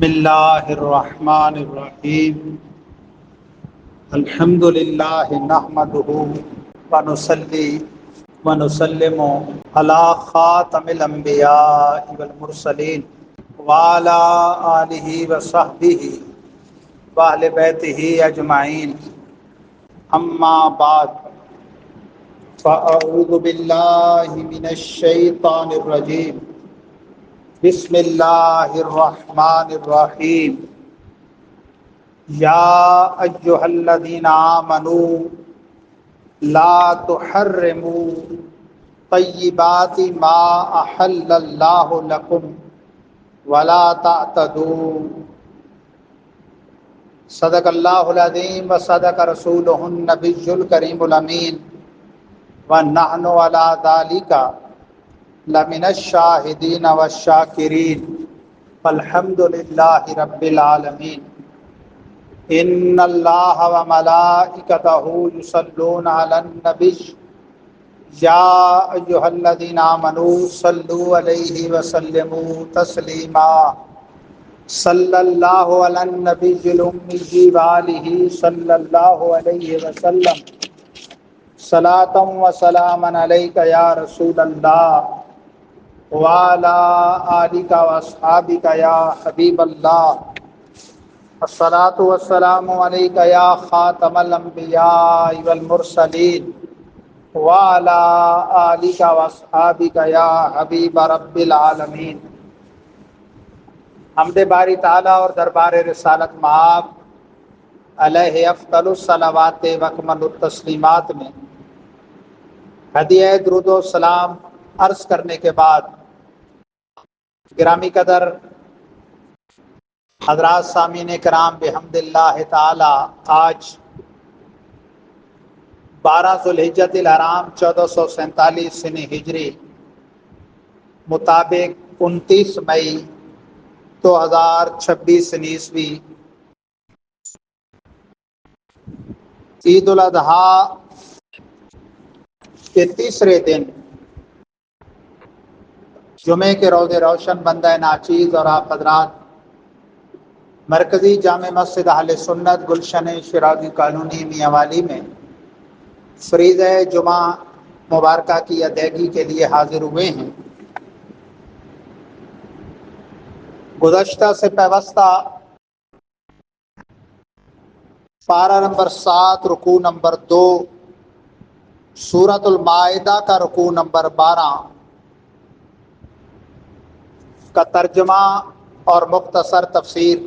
بسم اللہ الرحمن الرحیم الحمد للہ نحمدہ ونصلی ونسلم علی خاتم الانبیاء والمرسلین وعلی آلہ وصحبہ واہل بیتہ اجمعین اما بعد فاعوذ باللہ من الشیطان الرجیم بسم اللہ الرحمن الرحیم یا ایھا الذین آمنوا لا تحرموا طیبات ما احل اللہ لکم ولا تعتدوا صدق اللہ العظیم وصدق رسولہ النبی الکریم الامین ونحن علی ذلک لمن الشاہدین والشاکرین الحمد للہ رب العالمین ان اللہ وملائکتہ یصلون علی النبی یا ایھا الذین آمنوا صلوا علیہ وسلموا تسلیما صلی اللہ علی النبی الامی وآلہ صلی اللہ علیہ وسلم صلاۃ و سلاما علیک یا رسول اللہ وعلی آلک واصحابک یا حبیب اللہ الصلاۃ والسلام علیک یا خاتم الانبیاء والمرسلین وعلی آلک واصحابک یا حبیب رب العالمین۔ حمد باری تعالیٰ اور دربار رسالت مآب علیہ افضل الصلوات واکمل التسلیمات میں ہدیہ درود و سلام عرض کرنے کے بعد گرامی قدر حضرات سامعین کرام بحمد اللہ تعالی آج 12 ذوالحجۃ الحرام 1447 سن ہجری مطابق 29 مئی 2026 عیسوی عید الاضحیٰ کے تیسرے دن جمعے کے روز روشن بندہ ناچیز اور آپ حضرات مرکزی جامع مسجد اہل سنت گلشن شیرازی کالونی میاں والی میں فریضہ جمعہ مبارکہ کی ادائیگی کے لیے حاضر ہوئے ہیں۔ گزشتہ سے پیوستہ پارہ نمبر 7 رکوع نمبر 2 سورۃ المائدہ کا رکوع نمبر 12 کا ترجمہ اور مختصر تفسیر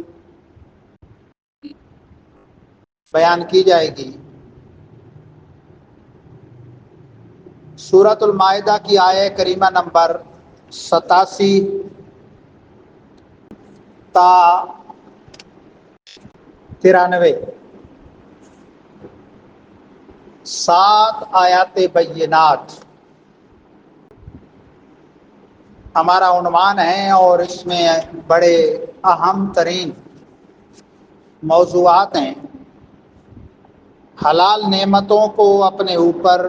بیان کی جائے گی۔ سورۃ المائدہ کی آیہ کریمہ نمبر 87 تا 93 7 آیات بینات ہمارا عنوان ہے، اور اس میں بڑے اہم ترین موضوعات ہیں۔ حلال نعمتوں کو اپنے اوپر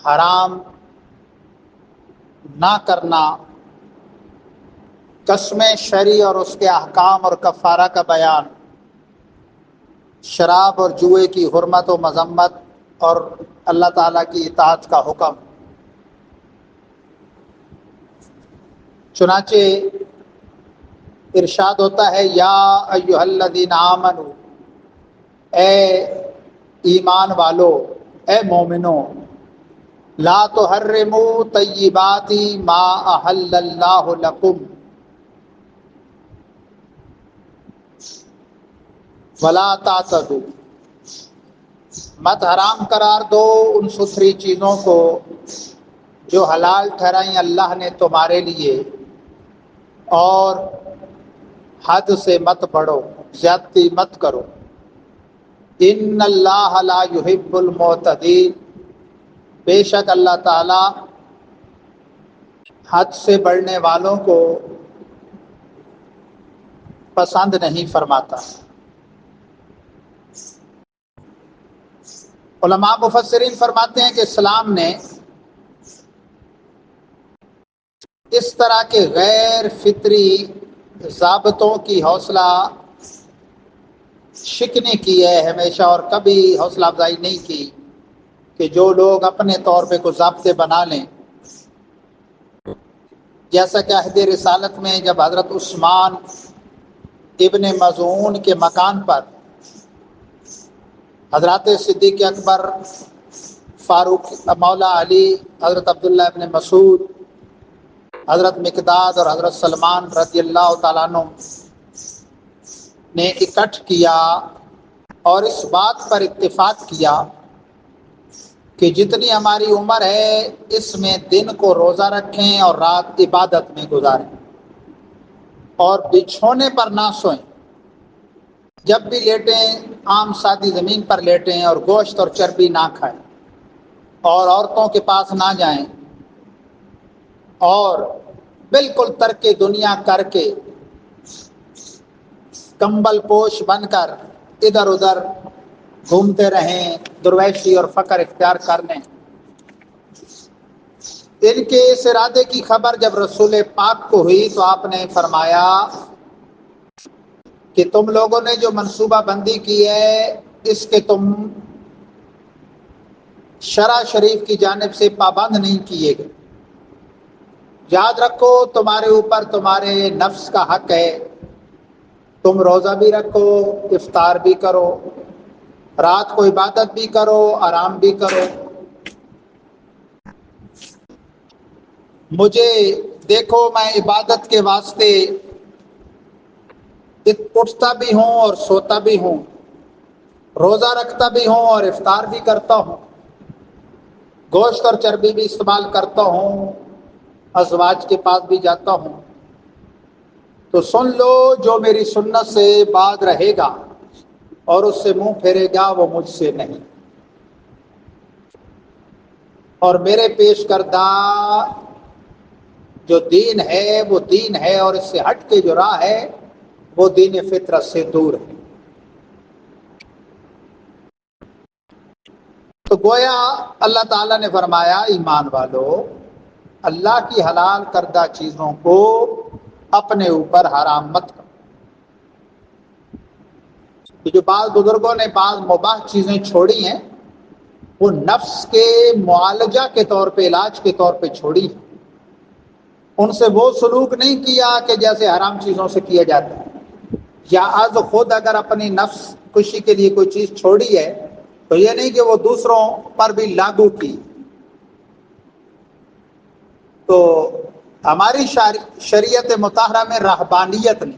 حرام نہ کرنا، قسم شرعی اور اس کے احکام اور کفارہ کا بیان، شراب اور جوئے کی حرمت و مذمت اور اللہ تعالیٰ کی اطاعت کا حکم۔ چنانچہ ارشاد ہوتا ہے یا ایھا الذین آمنوا، اے ایمان والو، اے مومنو، لا تحرموا طیبات ما احل اللہ لکم ولا تعتدوا، مت حرام قرار دو ان ستھری چیزوں کو جو حلال ٹھہرائیں اللہ نے تمہارے لیے، اور حد سے مت بڑھو، زیادتی مت کرو۔ ان اللہ لا یحب المعتدین، بے شک اللہ تعالی حد سے بڑھنے والوں کو پسند نہیں فرماتا۔ علماء مفسرین فرماتے ہیں کہ اسلام نے اس طرح کے غیر فطری ضابطوں کی حوصلہ شکنی کی ہے ہمیشہ، اور کبھی حوصلہ افزائی نہیں کی کہ جو لوگ اپنے طور پہ کوئی ضابطے بنا لیں. جیسا کہ عہد رسالت میں جب حضرت عثمان ابن مظعون کے مکان پر حضرات صدیق اکبر، فاروق مولا علی، حضرت عبداللہ ابن مسعود، حضرت مقداد اور حضرت سلمان رضی اللہ تعالیٰ عنہ نے اکٹھ کیا اور اس بات پر اتفاق کیا کہ جتنی ہماری عمر ہے اس میں دن کو روزہ رکھیں اور رات عبادت میں گزاریں، اور بچھونے پر نہ سوئیں، جب بھی لیٹیں عام سادی زمین پر لیٹیں، اور گوشت اور چربی نہ کھائیں، اور عورتوں کے پاس نہ جائیں، اور بالکل ترک دنیا کر کے کمبل پوش بن کر ادھر ادھر گھومتے رہیں، درویشی اور فقر اختیار کر لیں. ان کے اس ارادے کی خبر جب رسول پاک کو ہوئی تو آپ نے فرمایا کہ تم لوگوں نے جو منصوبہ بندی کی ہے اس کے تم شرع شریف کی جانب سے پابند نہیں کیے گئے. یاد رکھو تمہارے اوپر تمہارے نفس کا حق ہے، تم روزہ بھی رکھو، افطار بھی کرو، رات کو عبادت بھی کرو، آرام بھی کرو. مجھے دیکھو میں عبادت کے واسطے اٹھتا بھی ہوں اور سوتا بھی ہوں، روزہ رکھتا بھی ہوں اور افطار بھی کرتا ہوں، گوشت اور چربی بھی استعمال کرتا ہوں، ازواج کے پاس بھی جاتا ہوں. تو سن لو جو میری سنت سے باز رہے گا اور اس سے منہ پھیرے گا وہ مجھ سے نہیں، اور میرے پیش کردہ جو دین ہے وہ دین ہے، اور اس سے ہٹ کے جو راہ ہے وہ دین فطرت سے دور ہے. تو گویا اللہ تعالیٰ نے فرمایا ایمان والو اللہ کی حلال کردہ چیزوں کو اپنے اوپر حرام مت کرو. جو بعض بزرگوں نے بعض مباح چیزیں چھوڑی ہیں وہ نفس کے معالجہ کے طور پہ، علاج کے طور پہ چھوڑی ہیں. ان سے وہ سلوک نہیں کیا کہ جیسے حرام چیزوں سے کیا جاتا ہے، یا از خود اگر اپنی نفس خوشی کے لیے کوئی چیز چھوڑی ہے تو یہ نہیں کہ وہ دوسروں پر بھی لاگو کی. تو ہماری شریعت مطہرہ میں رہبانیت نہیں،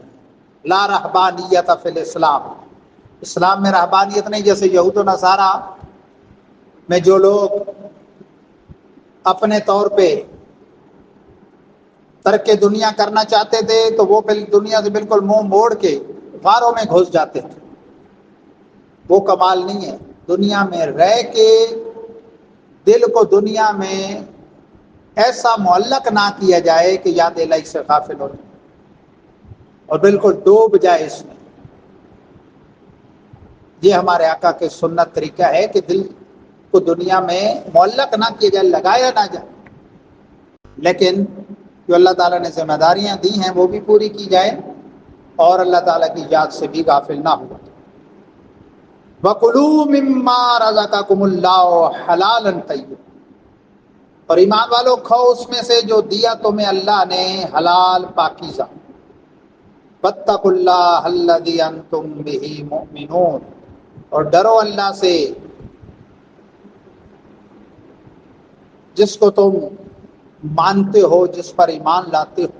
لا رہبانیت فی الاسلام، اسلام میں رہبانیت نہیں. جیسے یہود و نصارہ میں جو لوگ اپنے طور پہ ترک دنیا کرنا چاہتے تھے تو وہ دنیا سے بالکل منہ موڑ کے غاروں میں گھس جاتے تھے. وہ کمال نہیں ہے. دنیا میں رہ کے دل کو دنیا میں ایسا معلق نہ کیا جائے کہ یاد الہی سے غافل ہو اور بالکل ڈوب جائے اس میں. یہ ہمارے آقا کے سنت طریقہ ہے کہ دل کو دنیا میں معلق نہ کیا جائے، لگایا نہ جائے، لیکن جو اللہ تعالیٰ نے ذمہ داریاں دی ہیں وہ بھی پوری کی جائے اور اللہ تعالیٰ کی یاد سے بھی غافل نہ ہو. وَكُلُوا مِمَّا رَزَقَكُمُ اللَّهُ حَلَالًا طَيِّبًا، اور ایمان والو کھاؤ اس میں سے جو دیا تمہیں اللہ نے حلال پاکیزہ. وَاتَّقُوا اللَّهَ الَّذِي أَنتُم بِهِ مُؤْمِنُونَ، اور ڈرو اللہ سے جس کو تم مانتے ہو، جس پر ایمان لاتے ہو،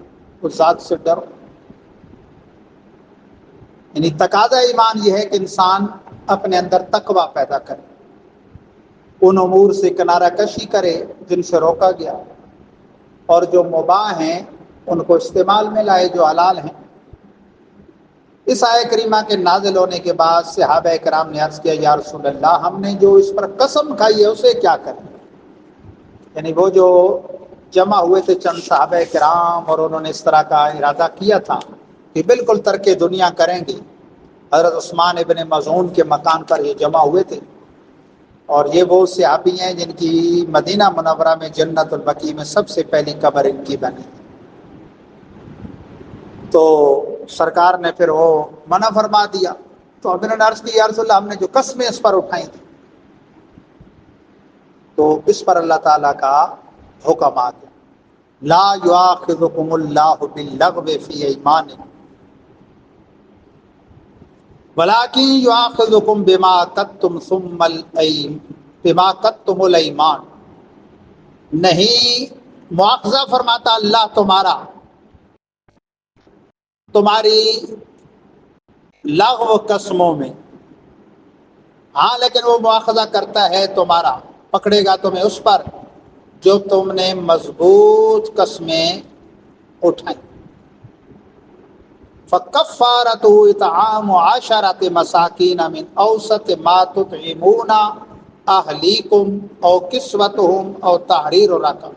اس ذات سے ڈرو. یعنی تقاضا ایمان یہ ہے کہ انسان اپنے اندر تقوی پیدا کرے، ان امور سے کنارہ کشی کرے جن سے روکا گیا، اور جو مباح ہیں ان کو استعمال میں لائے جو حلال ہیں. اس آیہ کریمہ کے نازل ہونے کے بعد صحابہ کرام نے عرض کیا یا رسول اللہ ہم نے جو اس پر قسم کھائی ہے اسے کیا کریں؟ یعنی وہ جو جمع ہوئے تھے چند صحابہ کرام اور انہوں نے اس طرح کا ارادہ کیا تھا کہ بالکل ترک دنیا کریں گے. حضرت عثمان ابن مظعون کے مکان پر یہ جمع ہوئے تھے، اور یہ وہ صحابی ہیں جن کی مدینہ منورہ میں جنت البقیع میں سب سے پہلی قبر ان کی بنی. تو سرکار نے پھر وہ منع فرما دیا. تو اب انہوں نے عرض کی یا رسول اللہ ہم نے جو قسمیں اس پر اٹھائی تھیں. تو اس پر اللہ تعالیٰ کا حکم آ گیا لا یؤاخذکم اللہ باللغو فی ایمانکم ولکن یؤاخذکم بما عقدتم الایمان. نہیں مواخذہ فرماتا اللہ تمہاری لغو قسموں میں، ہاں لیکن وہ مواخذہ کرتا ہے تمہارا، پکڑے گا تمہیں اس پر جو تم نے مضبوط قسمیں اٹھائیں. فکفارتہ اطعام 10 مساکین من اوسط ما تطعمون اہلیکم او کسوتہم او تحریر رقبہ.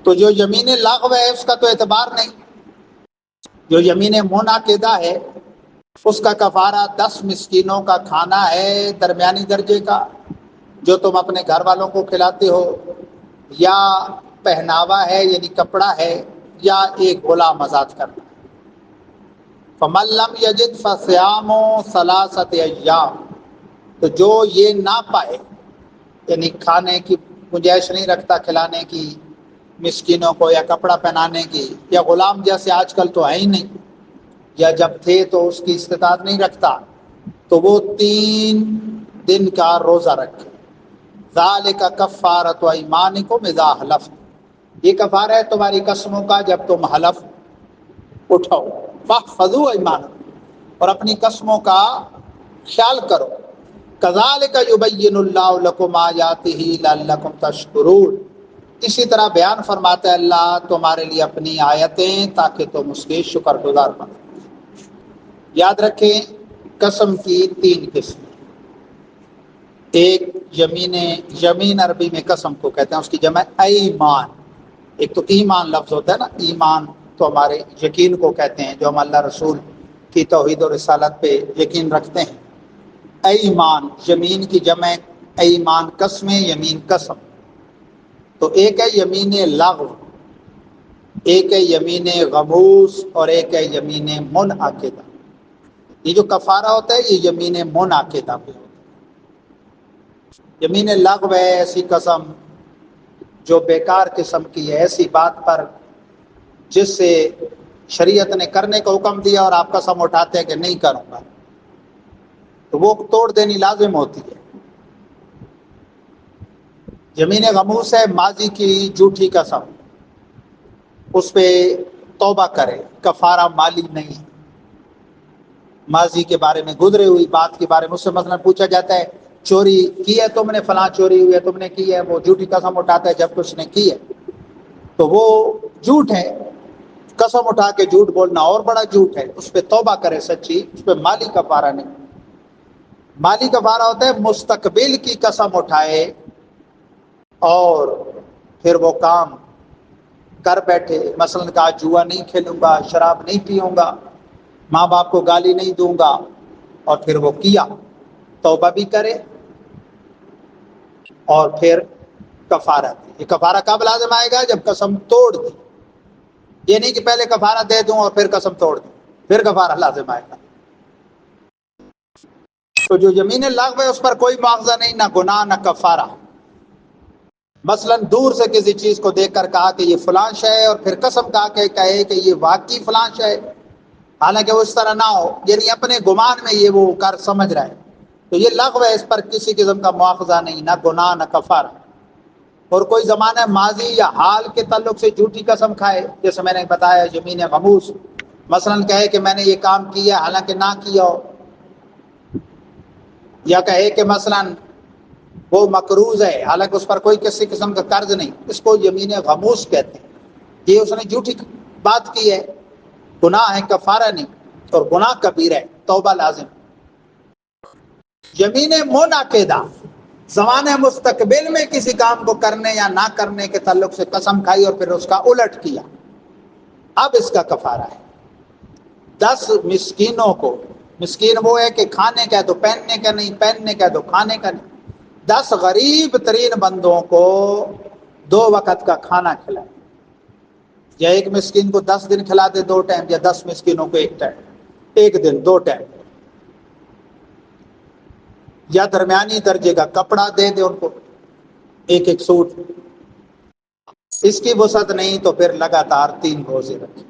تو جو یمین لغو ہے اس کا تو اعتبار نہیں. جو یمین منعقدہ ہے اس کا کفارہ 10 مسکینوں کا کھانا ہے درمیانی درجے کا جو تم اپنے گھر والوں کو کھلاتے ہو، یا پہناوا ہے یعنی کپڑا ہے، یا ایک غلام آزاد کرنا. فمن لم یجد فصیام 3 ایام. تو جو یہ نہ پائے یعنی کھانے کی گنجائش نہیں رکھتا، کھلانے کی مسکینوں کو یا کپڑا پہنانے کی، یا غلام جیسے آج کل تو ہے ہی نہیں، یا جب تھے تو اس کی استطاعت نہیں رکھتا، تو وہ 3 دن کا روزہ رکھے. ذالک کفارۃ ایمانکم اذا حلفتم. یہ کفارہ ہے تمہاری قسموں کا جب تم حلف اٹھاؤ. فاحفظوا ایمانکم، اور اپنی قسموں کا خیال کرو. کذالک یبین اللہ لکم آیاتہ لعلکم تشکرون. اسی طرح بیان فرماتا ہے اللہ تمہارے لیے اپنی آیتیں تاکہ تم اس کے شکر گزار بنو. یاد رکھیں قسم کی 3 قسمیں. ایک یمین عربی میں قسم کو کہتے ہیں، اس کی جمع ایمان. ایک تو ایمان لفظ ہوتا ہے نا، ایمان تو ہمارے یقین کو کہتے ہیں جو ہم اللہ رسول کی توحید و رسالت پہ یقین رکھتے ہیں. ایمان یمین کی جمع ایمان، قسمیں یمین قسم. تو ایک ہے یمین لغو، ایک ہے یمین غموس، اور ایک ہے یمین منعقدہ. یہ جو کفارہ ہوتا ہے یہ یمین منعقدہ پہ ہوتا ہے. یمین لغو ہے ایسی قسم جو بیکار قسم کی ہے، ایسی بات پر جس سے شریعت نے کرنے کا حکم دیا اور آپ قسم اٹھاتے ہیں کہ نہیں کروں گا، تو وہ توڑ دینی لازم ہوتی ہے. یمین غموس ہے ماضی کی جھوٹی قسم، اس پہ توبہ کرے، کفارہ مالی نہیں. ماضی کے بارے میں گزرے ہوئی بات کے بارے میں اس سے مثلا پوچھا جاتا ہے چوری کی ہے تم نے، فلاں چوری ہوئی ہے تم نے کی ہے، وہ جھوٹی قسم اٹھاتا ہے جب کچھ نے کی ہے، تو وہ جھوٹ ہے. قسم اٹھا کے جھوٹ بولنا اور بڑا جھوٹ ہے. اس پہ توبہ کرے سچی، اس پہ مالی کفارہ نہیں. مالی کفارہ ہوتا ہے مستقبل کی قسم اٹھائے اور پھر وہ کام کر بیٹھے. مثلا کہا جوا نہیں کھیلوں گا، شراب نہیں پیوں گا، ماں باپ کو گالی نہیں دوں گا، اور پھر وہ کیا. توبہ بھی کرے اور پھر کفارہ دے. یہ کفارہ کب لازم آئے گا؟ جب قسم توڑ دی. یہ نہیں کہ پہلے کفارہ دے دوں اور پھر قسم توڑ دوں، پھر کفارہ لازم آئے گا. تو جو یمین لغو ہے اس پر کوئی مواخذہ نہیں، نہ گناہ نہ کفارہ. مثلا دور سے کسی چیز کو دیکھ کر کہا کہ یہ فلاں شے ہے، اور پھر قسم کہا کہ کہے کہ یہ واقعی فلاں شے ہے، حالانکہ وہ اس طرح نہ ہو، یعنی اپنے گمان میں یہ وہ کر سمجھ رہا ہے، تو یہ لغو ہے. اس پر کسی قسم کا مواخذہ نہیں، نہ گناہ نہ کفارہ. اور کوئی زمانہ ماضی یا حال کے تعلق سے جھوٹی قسم کھائے، جیسے میں نے بتایا یمین غموس، مثلا کہے کہ میں نے یہ کام کیا حالانکہ نہ کیا ہو، یا کہے کہ مثلا وہ مقروض ہے حالانکہ اس پر کوئی کسی قسم کا قرض نہیں، اس کو یمین غموس کہتے ہیں. یہ اس نے جھوٹی بات کی ہے، گناہ ہے کفارہ نہیں، اور گناہ کبیرہ ہے، توبہ لازم. یمین منعقدہ زمانہ مستقبل میں کسی کام کو کرنے یا نہ کرنے کے تعلق سے قسم کھائی اور پھر اس کا الٹ کیا، اب اس کا کفارہ ہے 10 مسکینوں کو. مسکین وہ ہے کہ کھانے کا ہے تو پہننے کا نہیں، پہننے کا ہے تو کھانے کا نہیں. 10 غریب ترین بندوں کو 2 وقت کا کھانا کھلائے. یا ایک مسکین کو 10 دن کھلا دے 2 ٹائم، یا 10 مسکینوں کو 1 ٹائم، 1 دن 2 ٹائم، یا درمیانی درجے کا کپڑا دے دے ان کو 1 سوٹ۔ اس کی وسعت نہیں تو پھر لگاتار 3 روزے رکھے۔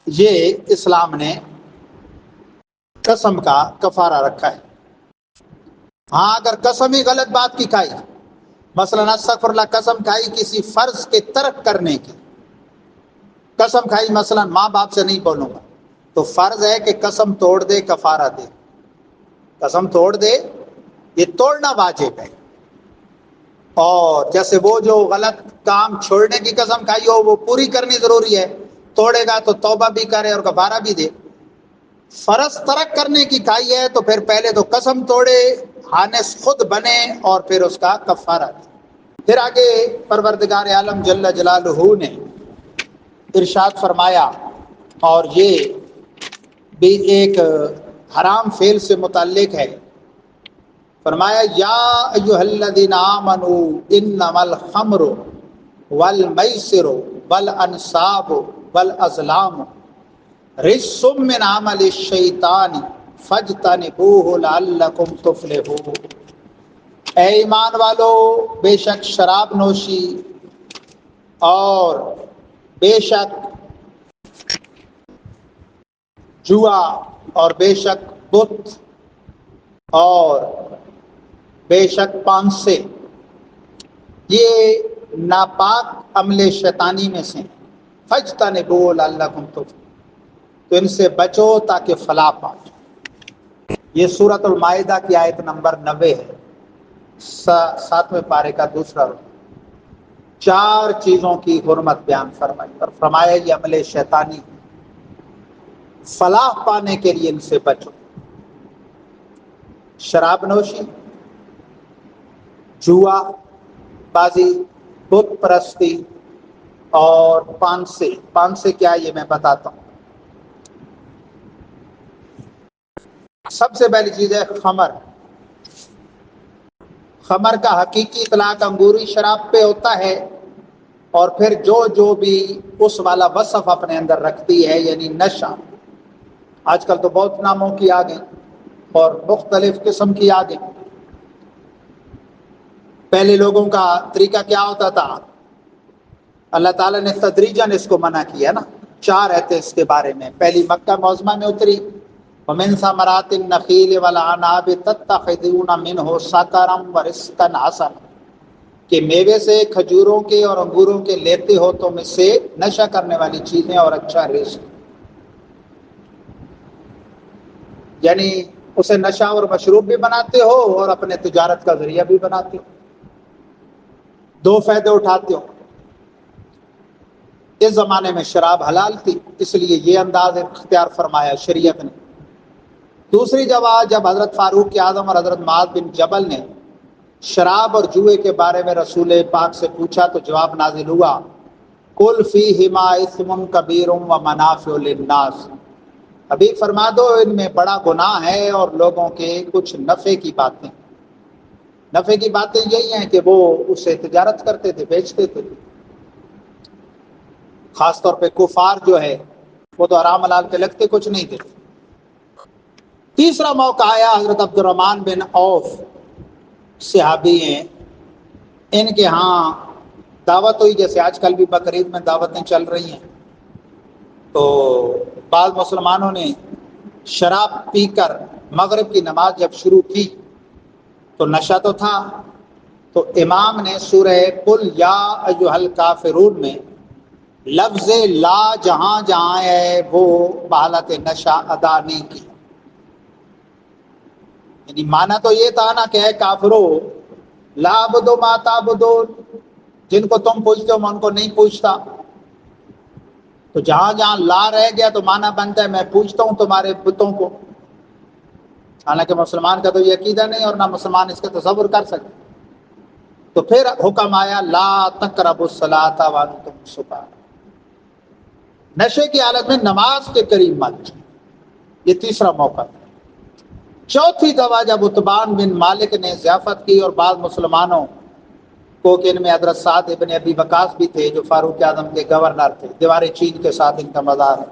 یہ اسلام نے قسم کا کفارہ رکھا ہے۔ ہاں اگر قسم ہی غلط بات کی کھائی، مثلا استغفر اللہ، قسم کھائی کسی فرض کے ترک کرنے کی، قسم کھائی مثلا ماں باپ سے نہیں بولوں گا، تو فرض ہے کہ قسم توڑ دے، کفارہ دے، قسم توڑ دے، یہ توڑنا واجب ہے۔ اور جیسے وہ جو غلط کام چھوڑنے کی قسم کھائی ہو وہ پوری کرنی ضروری ہے، توڑے گا تو توبہ بھی کرے اور کفارہ بھی دے۔ فرض ترک کرنے کی کھائی ہے تو پھر پہلے تو قسم توڑے، حانث خود بنے، اور پھر اس کا کفارہ دے۔ پھر آگے پروردگار عالم جل جلالہ نے ارشاد فرمایا، اور یہ بھی ایک حرام فعل سے متعلق ہے، فرمایا یا ایھا الذین آمنوا انما الخمر والمیسر والانصاب والازلام رجس من عمل الشیطان فاجتنبوہ لعلکم تفلحون۔ اے ایمان والو، بے شک شراب نوشی اور بے شک جوا اور بے شک بت اور بے شک پانسے، یہ ناپاک عمل شیطانی میں سے فاجتنبوہ لعلکم تفلحون، تو ان سے بچو تاکہ فلاح پاؤ۔ یہ سورۃ المائدہ کی آیت نمبر 90 ہے، 7ویں پارے کا دوسرا رکوع۔ 4 چیزوں کی حرمت بیان فرمائی اور فرمایا یہ عمل شیطانی، فلاح پانے کے لیے ان سے بچو۔ شراب نوشی، جوا بازی، بت پرستی اور پانسے۔ پانسے کیا یہ میں بتاتا ہوں۔ سب سے پہلی چیز ہے خمر۔ خمر کا حقیقی اطلاق انگوری شراب پہ ہوتا ہے، اور پھر جو بھی اس والا وصف اپنے اندر رکھتی ہے، یعنی نشہ۔ آج کل تو بہت ناموں کی آ گئی اور مختلف قسم کی آ گئی۔ پہلے لوگوں کا طریقہ کیا ہوتا تھا؟ اللہ تعالیٰ نے تدریجاً اس کو منع کیا نا۔ 4 آیتیں اس کے بارے میں، پہلی مکہ معظمہ میں اتری، وَمِن ثَمَرَاتِ النَّخِيلِ وَالْأَعْنَابِ تَتَّخِذُونَ مِنْهُ سَكَرًا وَرِزْقًا حَسَنًا، کہ میوے سے، کھجوروں کے اور انگوروں کے لیتے ہو تم اس سے نشہ کرنے والی چیزیں اور اچھا رزق۔ یعنی اسے نشہ اور مشروب بھی بناتے ہو اور اپنے تجارت کا ذریعہ بھی بناتے ہو، 2 فائدے اٹھاتے ہو۔ اس زمانے میں شراب حلال تھی، اس لیے یہ انداز اختیار فرمایا شریعت نے۔ دوسری جب حضرت فاروق اعظم اور حضرت معاذ بن جبل نے شراب اور جوئے کے بارے میں رسول پاک سے پوچھا تو جواب نازل ہوا، قل فیہما اثم کبیر ومنافع للناس، ابھی فرما دو ان میں بڑا گناہ ہے اور لوگوں کے کچھ نفع کی باتیں۔ نفع کی باتیں یہی ہیں کہ وہ اسے تجارت کرتے تھے، بیچتے تھے۔ خاص طور پہ کفار جو ہے وہ تو حرام حلال کے لگتے کچھ نہیں تھے۔ تیسرا موقع آیا، حضرت عبد الرحمن بن عوف صحابی ہیں، ان کے ہاں دعوت ہوئی، جیسے آج کل بھی بقرعید میں دعوتیں چل رہی ہیں، تو بعض مسلمانوں نے شراب پی کر مغرب کی نماز جب شروع کی تو نشہ تو تھا، تو امام نے سورہ قل یا ایھا الکافرون میں لفظ لا جہاں جہاں ہے وہ بحالت نشہ ادا نہیں کی۔ یعنی معنی تو یہ تھا نا کہ اے کافرو، لا عبدو ما تعبدون، جن کو تم پوجتے ہو میں ان کو نہیں پوجتا۔ تو جہاں جہاں لا رہ گیا تو معنی بنتا ہے میں پوجتا ہوں تمہارے بتوں کو، حالانکہ مسلمان کا تو یہ عقیدہ نہیں اور نہ مسلمان اس کا تصور کر سکتے۔ تو پھر حکم آیا لا تقربوا الصلاۃ وانتم سکارى، نشے کی حالت میں نماز کے قریب مت۔ یہ تیسرا موقع۔ چوتھی دفعہ جب عتبان بن مالک نے ضیافت کی اور بعض مسلمانوں کوکین میں حضرت سعد ابن ابی وقاص بھی تھے جو فاروق اعظم کے گورنر تھے، دیوار چین کے ساتھ ان کا مزار ہے۔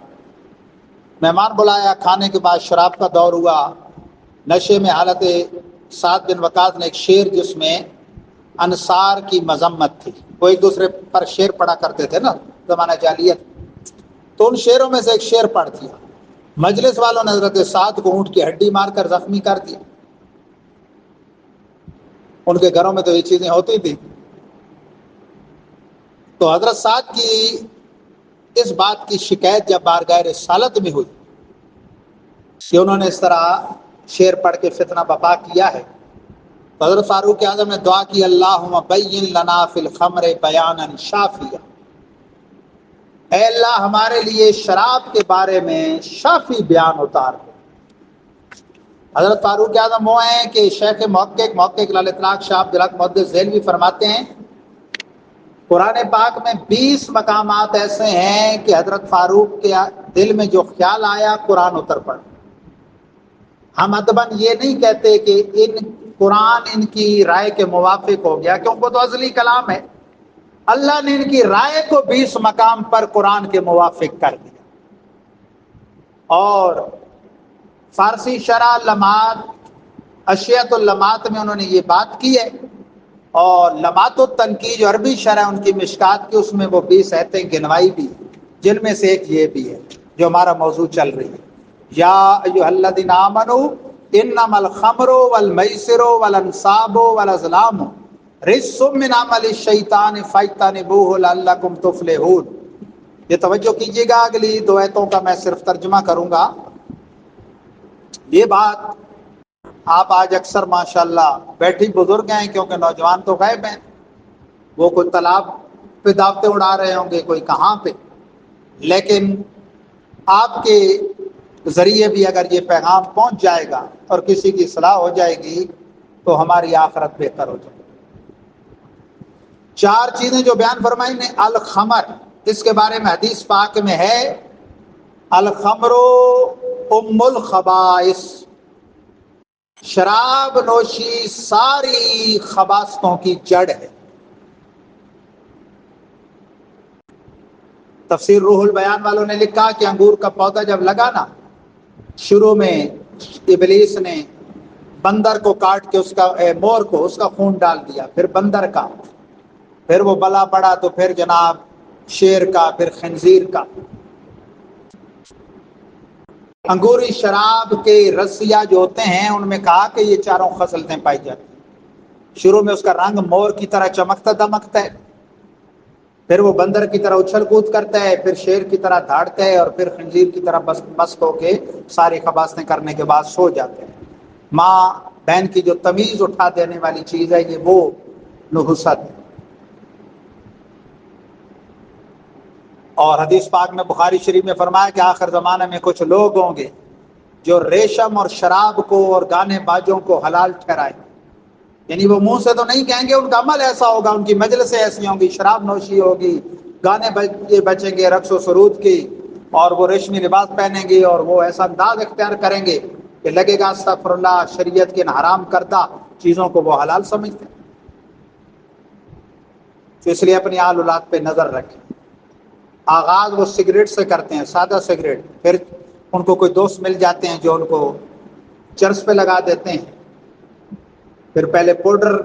مہمان بلایا، کھانے کے بعد شراب کا دور ہوا، نشے میں حالت سعد بن وقاص نے ایک شعر جس میں انصار کی مذمت تھی، وہ ایک دوسرے پر شعر پڑھا کرتے تھے نا زمانہ جاہلیت، تو ان شعروں میں سے ایک شعر پڑھ دیا۔ مجلس والوں نے حضرت سعد کو اونٹ کی ہڈی مار کر زخمی کر دیا۔ ان کے گھروں میں تو یہ چیزیں ہوتی تھی۔ تو حضرت سعد کی اس بات کی شکایت جب بارگاہ رسالت میں ہوئی کہ انہوں نے اس طرح شعر پڑھ کے فتنہ بپا کیا ہے، تو حضرت فاروق اعظم نے دعا کی، اللہم بین لنا فی الخمر بیانا شافیا، اے اللہ ہمارے لیے شراب کے بارے میں شافی بیان اتار دو۔ حضرت فاروق اعظم وہ ہیں کہ شیخ محقق لال اطلاق شاہ عبدالحق محدث ذیلوی فرماتے ہیں قرآن پاک میں 20 مقامات ایسے ہیں کہ حضرت فاروق کے دل میں جو خیال آیا قرآن اتر پڑا۔ ہم ادباً یہ نہیں کہتے کہ قرآن ان کی رائے کے موافق ہو گیا، کیونکہ وہ تو ازلی کلام ہے، اللہ نے ان کی رائے کو 20 مقام پر قرآن کے موافق کر دیا۔ اور فارسی شرح لمات اشیاء اللمات میں انہوں نے یہ بات کی ہے، اور لمات التنقید جو عربی شرح ان کی مشکات کی، اس میں وہ 20 ایتیں گنوائی بھی، جن میں سے ایک یہ بھی ہے جو ہمارا موضوع چل رہی ہے، یا ایھا الذین آمنوا انما الخمر والمیسر والانصاب والازلام رجس من عمل الشیطان فاجتنبوہ لعلکم تفلحون۔ یہ توجہ کیجیے گا، اگلی 2 آیتوں کا میں صرف ترجمہ کروں گا۔ یہ بات آپ آج اکثر ماشاءاللہ بیٹھی بزرگ ہیں، کیونکہ نوجوان تو غائب ہیں، وہ کوئی تالاب پہ دعوتیں اڑا رہے ہوں گے، کوئی کہاں پہ، لیکن آپ کے ذریعے بھی اگر یہ پیغام پہنچ جائے گا اور کسی کی اصلاح ہو جائے گی تو ہماری آخرت بہتر ہو جائے گی۔ 4 چیزیں جو بیان فرمائی نے، الخمر، اس کے بارے میں حدیث پاک میں ہے الخمر ام الخبائث، شراب نوشی ساری خباثتوں کی جڑ ہے۔ تفسیر روح البیان والوں نے لکھا کہ انگور کا پودا جب لگا نا، شروع میں ابلیس نے بندر کو کاٹ کے مور کو اس کا خون ڈال دیا، پھر بندر کا، پھر وہ بلا پڑا تو پھر جناب شیر کا، پھر خنزیر کا۔ انگوری شراب کے رسیا جو ہوتے ہیں ان میں کہا کہ یہ 4 خصلتیں پائی جاتی ہیں۔ شروع میں اس کا رنگ مور کی طرح چمکتا دمکتا ہے، پھر وہ بندر کی طرح اچھل کود کرتا ہے، پھر شیر کی طرح دھاڑتا ہے، اور پھر خنزیر کی طرح مست ہو کے ساری خباثتیں کرنے کے بعد سو جاتے ہیں۔ ماں بہن کی جو تمیز اٹھا دینے والی چیز ہے، یہ وہ نحوست ہے۔ اور حدیث پاک میں بخاری شریف میں فرمایا کہ آخر زمانے میں کچھ لوگ ہوں گے جو ریشم اور شراب کو اور گانے بازوں کو حلال ٹھہرائیں، یعنی وہ منہ سے تو نہیں کہیں گے، ان کا عمل ایسا ہوگا، ان کی مجلسیں ایسی ہوں گی، شراب نوشی ہوگی، گانے بچیں گے، رقص و سرود کی، اور وہ ریشمی لباس پہنیں گے، اور وہ ایسا انداز اختیار کریں گے کہ لگے گا استغفر اللہ، شریعت کے حرام کردہ چیزوں کو وہ حلال سمجھتے ہیں۔ تو اس لیے اپنی آل اولاد پہ نظر رکھیں۔ آغاز وہ سگریٹ سے کرتے ہیں، سادہ سگریٹ، پھر ان کو کوئی دوست مل جاتے ہیں جو ان کو چرس پہ لگا دیتے ہیں، پھر پہلے پاؤڈر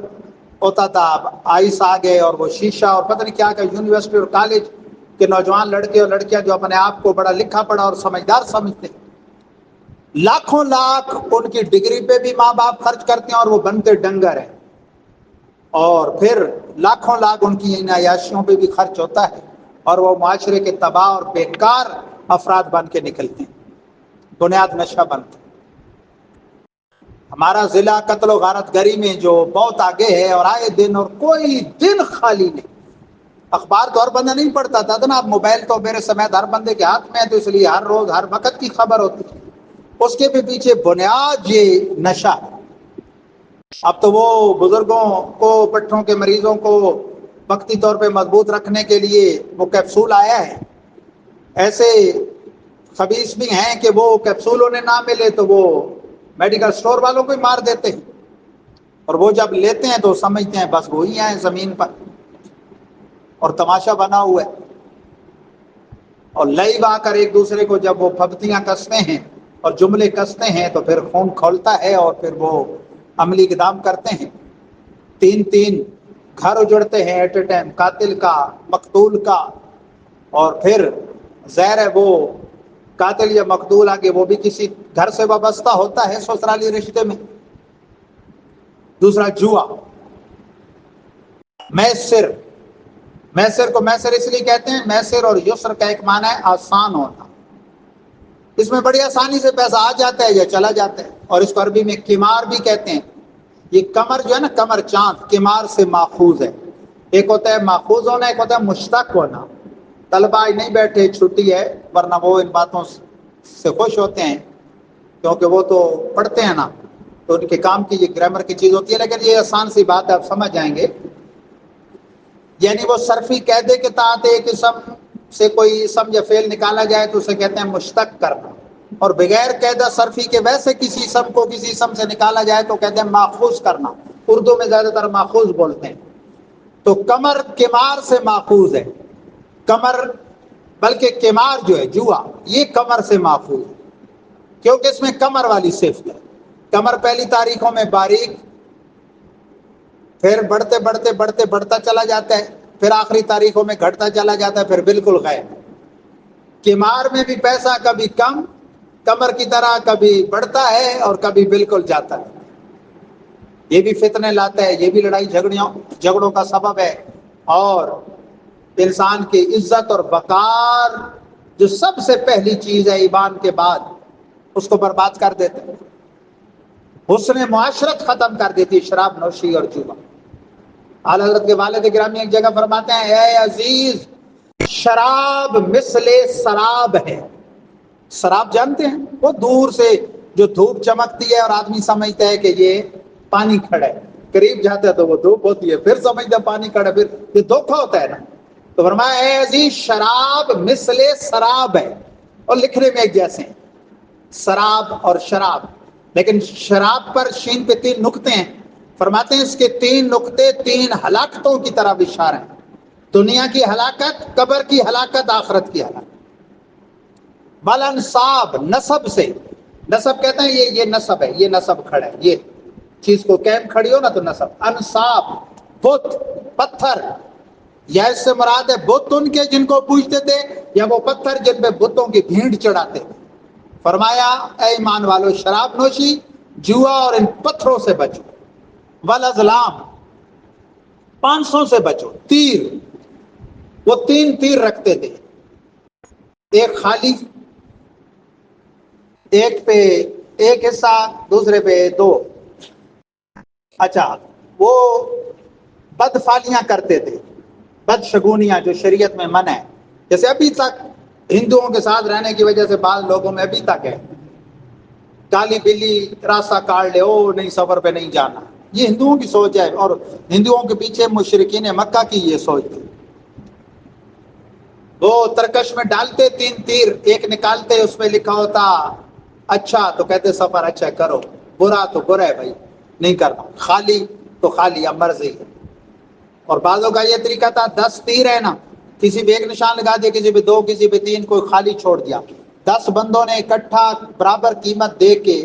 ہوتا تھا، اب آئس آ گئے، اور وہ شیشہ، اور پتہ نہیں کیا کہ یونیورسٹی اور کالج کے نوجوان لڑکے اور لڑکیاں جو اپنے آپ کو بڑا لکھا پڑھا اور سمجھدار سمجھتے ہیں، لاکھوں لاکھ ان کی ڈگری پہ بھی ماں باپ خرچ کرتے ہیں اور وہ بنتے ڈنگر ہیں، اور پھر لاکھوں لاکھ ان کی ان عیاشیوں پہ بھی خرچ ہوتا ہے، اور وہ معاشرے کے تباہ اور بیکار افراد بن کے نکلتے ہیں، بنیاد نشہ بنتے ہیں۔ ہمارا ضلع قتل و غارت گری میں جو بہت آگے ہے، اور آئے دن اور کوئی دن خالی نہیں۔ اخبار تو ہر بندہ نہیں پڑھتا تھا نا، اب موبائل تو میرے سمیت ہر بندے کے ہاتھ میں ہے، تو اس لیے ہر روز ہر وقت کی خبر ہوتی ہے۔ اس کے بھی پیچھے بنیاد یہ نشہ ہے۔ اب تو وہ بزرگوں کو، پٹھوں کے مریضوں کو وقتی طور پہ مضبوط رکھنے کے لیے وہ کیپسول آیا ہے، ایسے خبیث بھی ہیں کہ وہ کیپسول انہیں نہ ملے تو وہ میڈیکل سٹور والوں کو ہی مار دیتے ہیں۔ اور وہ جب لیتے ہیں تو سمجھتے ہیں بس وہی ہیں زمین پر اور تماشا بنا ہوا ہے، اور لئی با کر ایک دوسرے کو جب وہ پھبتیاں کستے ہیں اور جملے کستے ہیں تو پھر خون کھولتا ہے اور پھر وہ عملی اقدام کرتے ہیں۔ تین تین گھر اجڑتے ہیں ایٹ اے ٹائم، قاتل کا، مقتول کا، اور پھر ظاہر ہے وہ قاتل یا مقتول آگے وہ بھی کسی گھر سے وابستہ ہوتا ہے سسرالی رشتے میں۔ دوسرا جوا، میسر، میسر کو میسر اس لیے کہتے ہیں، میسر اور یسر کا ایک معنی ہے آسان ہونا، اس میں بڑی آسانی سے پیسہ آ جاتا ہے یا چلا جاتا ہے، اور اس کو عربی میں قمار بھی کہتے ہیں۔ یہ کمر جو ہے نا، کمر چاند، قمار سے ماخوذ ہے۔ ایک ہوتا ہے ماخوذ ہونا، ایک ہوتا ہے مشتق ہونا۔ طلبہ آج نہیں بیٹھے، چھٹی ہے، ورنہ وہ ان باتوں سے خوش ہوتے ہیں کیونکہ وہ تو پڑھتے ہیں نا، تو ان کے کام کی یہ گرامر کی چیز ہوتی ہے، لیکن یہ آسان سی بات ہے، آپ سمجھ جائیں گے۔ یعنی وہ صرفی قاعدے کے تحت ایک اسم سے کوئی اسم یا فعل نکالا جائے تو اسے کہتے ہیں مشتق کرنا، اور بغیر قاعدہ صرفی کے ویسے کسی اسم کو کسی اسم سے نکالا جائے تو کہتے ہیں ماخوذ کرنا۔ اردو میں زیادہ تر ماخوذ بولتے ہیں۔ تو کمر قمار سے ماخوذ ہے، کمر، بلکہ قمار جو ہے جوا، یہ کمر سے ماخوذ ہے کیونکہ اس میں کمر والی صفت ہے۔ کمر پہلی تاریخوں میں باریک، پھر بڑھتے بڑھتے بڑھتے بڑھتا چلا جاتا ہے، پھر آخری تاریخوں میں گھٹتا چلا جاتا ہے، پھر بالکل غائب۔ قمار میں بھی پیسہ کبھی کم، کمر کی طرح کبھی بڑھتا ہے اور کبھی بالکل جاتا ہے۔ یہ بھی فتنے لاتا ہے، یہ بھی لڑائی جھگڑوں کا سبب ہے، اور انسان کی عزت اور وقار جو سب سے پہلی چیز ہے ایمان کے بعد، اس کو برباد کر دیتے ہیں۔ حسن معاشرت ختم کر دیتی شراب نوشی اور جوا۔ اعلیٰ حضرت کے والد گرامی ایک جگہ فرماتے ہیں، اے عزیز، شراب مثل سراب ہے۔ سراب جانتے ہیں؟ وہ دور سے جو دھوپ چمکتی ہے اور آدمی سمجھتا ہے کہ یہ پانی کھڑا ہے، قریب جاتا ہے تو وہ دھوپ ہوتی ہے، پھر سمجھتا ہے پانی کھڑا ہے، پھر یہ دھوکا ہوتا ہے نا۔ تو فرمایا، اے عزیز، شراب مثل سراب ہے، اور لکھنے میں ایک جیسے ہیں، سراب اور شراب، لیکن شراب پر شین پہ 3 نقطے ہیں۔ فرماتے ہیں اس کے 3 نقطے 3 ہلاکتوں کی طرف اشارہ ہیں، دنیا کی ہلاکت، قبر کی ہلاکت، آخرت کی ہلاکت۔ بالانصاب، نسب سے، نسب کہتے ہیں یہ نسب ہے، یہ نسب کھڑا ہے، یہ چیز کو قائم کھڑی ہو نا تو نسب۔ انصاب، بت، پتھر، یا اس سے مراد ہے بت ان کے جن کو پوجتے تھے، یا وہ پتھر جن پہ بتوں کی بھیڑ چڑھاتے تھے۔ فرمایا، اے ایمان والو، شراب نوشی، جوا اور ان پتھروں سے بچو۔ والازلام، 500 سے بچو۔ تیر، وہ 3 تیر رکھتے تھے، ایک خالی، ایک پہ ایک حصہ، دوسرے پہ 2۔ اچھا، وہ بدفالیاں کرتے تھے، بدشگونیاں جو شریعت میں منع ہے، جیسے ابھی تک ہندوؤں کے ساتھ رہنے کی وجہ سے بعض لوگوں میں ابھی تک ہے، کالی بلی راستہ کاٹ لے، او نہیں سفر پہ نہیں جانا، یہ ہندوؤں کی سوچ ہے، اور ہندوؤں کے پیچھے مشرکین مکہ کی یہ سوچ تھی۔ وہ ترکش میں ڈالتے 3 تیر، ایک نکالتے، اس میں لکھا ہوتا اچھا تو کہتے سفر اچھا کرو، برا تو برا ہے بھائی نہیں کرنا، خالی تو خالی، اب مرضی ہے۔ اور بعضوں کا یہ طریقہ تھا، 10 تیر ہے نا، کسی پہ ایک نشان لگا دیا، کسی پہ 2، کسی پہ 3، کوئی خالی چھوڑ دیا۔ 10 بندوں نے اکٹھا برابر قیمت دے کے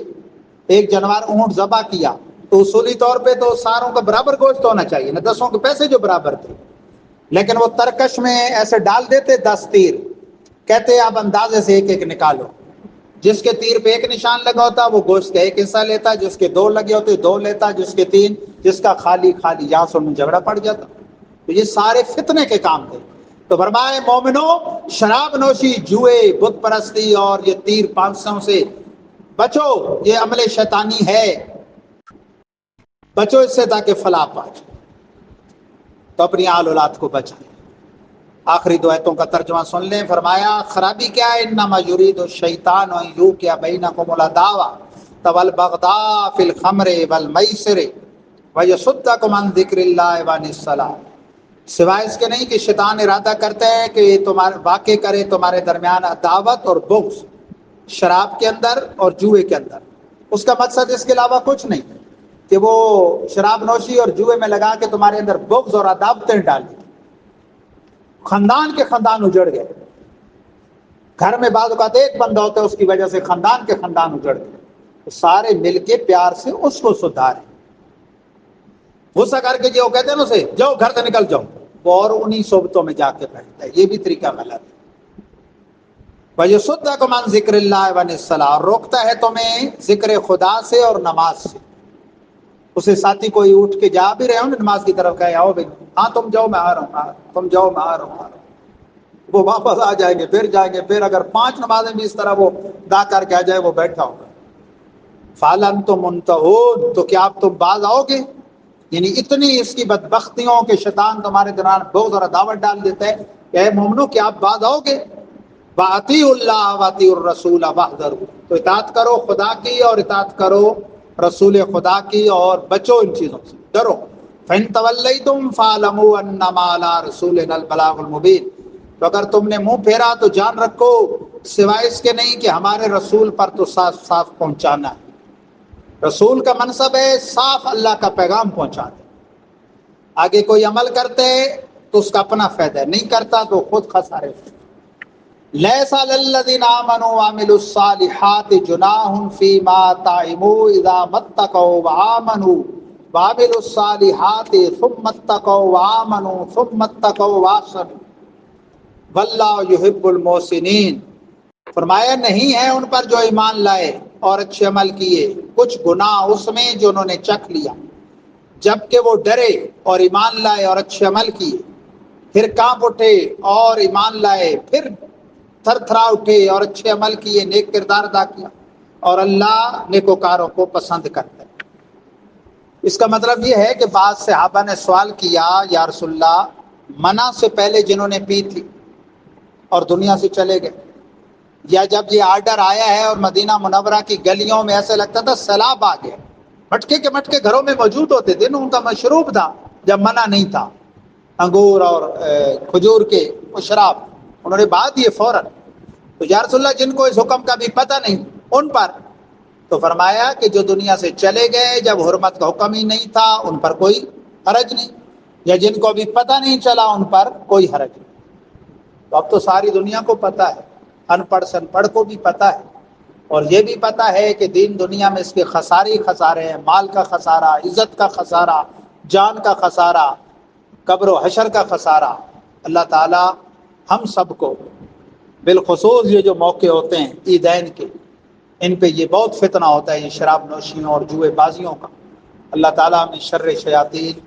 ایک جانور اونٹ ذبح کیا تو اصولی طور پہ تو ساروں کا برابر گوشت ہونا چاہیے نا، 10 کے پیسے جو برابر تھے، لیکن وہ ترکش میں ایسے ڈال دیتے 10 تیر، کہتے آپ اندازے سے ایک ایک نکالو، جس کے تیر پہ ایک نشان لگا ہوتا وہ گوشت کا ایک حصہ لیتا، جس کے 2 لگے ہوتے 2 لیتا، جس کے 3، جس کا خالی خالی، یہاں سے میں جھگڑا پڑ جاتا۔ تو یہ سارے فتنے کے کام تھے۔ تو فرمائے مومنو، شراب نوشی، جوئے، بت پرستی اور یہ تیر 500 سے بچو، یہ عمل شیطانی ہے، بچو اس سے تاکہ فلاح پائے، تو اپنی آل اولاد کو بچائیں۔ آخری 2 آیتوں کا ترجمہ سن لیں۔ فرمایا خرابی کیا ہے، انما یرید الشیطان ان یوقع بینکم العداوۃ والبغضاء فی الخمر والمیسر ویصدکم عن ذکر اللہ وعن الصلاۃ، سوائے اس کے نہیں کہ شیطان ارادہ کرتا ہے کہ تمہارے واقع کرے تمہارے درمیان عداوت اور بغض، شراب کے اندر اور جوئے کے اندر، اس کا مقصد اس کے علاوہ کچھ نہیں۔ کہ وہ شراب نوشی اور جوئے میں لگا کے تمہارے اندر بغض اور عداوتیں ڈال دی، خاندان کے خاندان اجڑ گئے. گھر میں بعض اوقات ایک بندہ ہوتا ہے، اس کی وجہ سے خاندان کے خاندان اجڑ گئے. تو سارے مل کے پیار سے اس کو سدھارے. غصہ کر کے جو کہتے ہیں نا اسے جاؤ گھر سے نکل جاؤ، وہ اور انہیں صحبتوں میں جا کے بیٹھتا ہے. یہ بھی طریقہ غلط ہے. وَيَصُدَّكُمْ عَنْ ذِكْرِ اللَّهِ وَعَنِ الصَّلَاةِ، اور روکتا ہے تمہیں ذکر خدا سے اور نماز سے. اسے ساتھی کوئی اٹھ کے جا بھی رہے ہو نا نماز کی طرف، کہے آؤ بھائی، ہاں تم جاؤ میں آ رہا ہوں، تم جاؤ میں آ رہا ہوں. وہ واپس آ جائیں گے، پھر جائیں گے، پھر اگر 5 نمازیں بھی اس طرح وہ دا کر کے آ جائے وہ بیٹھا ہوگا. فَأَنْتُمْ مُنْتَهُونَ، تو کیا اب تم باز آؤ گے؟ یعنی اتنی اس کی بدبختیوں کے شیطان تمہارے درمیان بغض اور عداوت ڈال دیتا ہے کہ اے مومنو کیا آپ باز آؤ گے؟ وَأَطِیعُوا اللَّهَ وَأَطِیعُوا الرَّسُولَ وَاحْذَرُوا، تو اطاعت کرو خدا کی اور اطاعت کرو رسول خدا کی، اور بچو ان چیزوں سے، ڈرو. فَإِن تَوَلَّيْتُمْ فَاعْلَمُوا أَنَّمَا عَلَىٰ رَسُولِنَا الْبَلَاغُ الْمُبِينُ، تو اگر تم نے منہ پھیرا تو جان رکھو سوائے اس کے نہیں کہ ہمارے رسول پر تو صاف صاف پہنچانا ہے. رسول کا منصب ہے صاف اللہ کا پیغام پہنچانا. آگے کوئی عمل کرتے تو اس کا اپنا فائدہ ہے، نہیں کرتا تو خود خسارے. لیس علی الذین آمنوا وعملوا الصالحات جناح فیما طعموا اذا اتقوا وآمنوا وعملوا الصالحات ثم اتقوا وآمنوا ثم اتقوا واحسنوا واللہ یحب المحسنین. فرمایا نہیں ہے ان پر جو ایمان لائے اور اچھے عمل کیے کچھ گناہ اس میں جو انہوں نے چکھ لیا، جبکہ وہ ڈرے اور ایمان لائے اور اچھے عمل کیے، پھر کانپ اٹھے اور ایمان لائے، پھر تھر تھرا اٹھے اور اچھے عمل کیے، نیک کردار ادا کیا، اور اللہ نیکوکاروں کو پسند کرتا ہے. اس کا مطلب یہ ہے کہ بعض صحابہ نے سوال کیا یا رسول اللہ، منع سے پہلے جنہوں نے پی تھی اور دنیا سے چلے گئے، یا جب یہ آرڈر آیا ہے اور مدینہ منورہ کی گلیوں میں ایسے لگتا تھا سیلاب آ گیا، مٹکے کے مٹکے گھروں میں موجود ہوتے تھے نا، ان کا مشروب تھا جب منع نہیں تھا، انگور اور کھجور کے شراب، انہوں نے بات دیے فوراً. تو یا رسول اللہ جن کو اس حکم کا بھی پتہ نہیں ان پر، تو فرمایا کہ جو دنیا سے چلے گئے جب حرمت کا حکم ہی نہیں تھا ان پر کوئی حرج نہیں، یا جن کو ابھی پتہ نہیں چلا ان پر کوئی حرج نہیں. تو اب تو ساری دنیا کو پتہ ہے، ان پڑھ سے ان پڑھ کو بھی پتہ ہے، اور یہ بھی پتہ ہے کہ دین دنیا میں اس کے خسارے ہی خسارے ہیں، مال کا خسارہ، عزت کا خسارہ، جان کا خسارہ، قبر و حشر کا خسارہ. اللہ تعالی ہم سب کو، بالخصوص یہ جو موقع ہوتے ہیں عیدین کے، ان پہ یہ بہت فتنہ ہوتا ہے یہ شراب نوشیوں اور جوئے بازیوں کا، اللہ تعالیٰ ہمیں شر شیاطین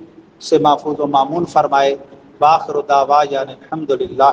سے محفوظ و مامون فرمائے. بآخر دعوانا الحمدللہ.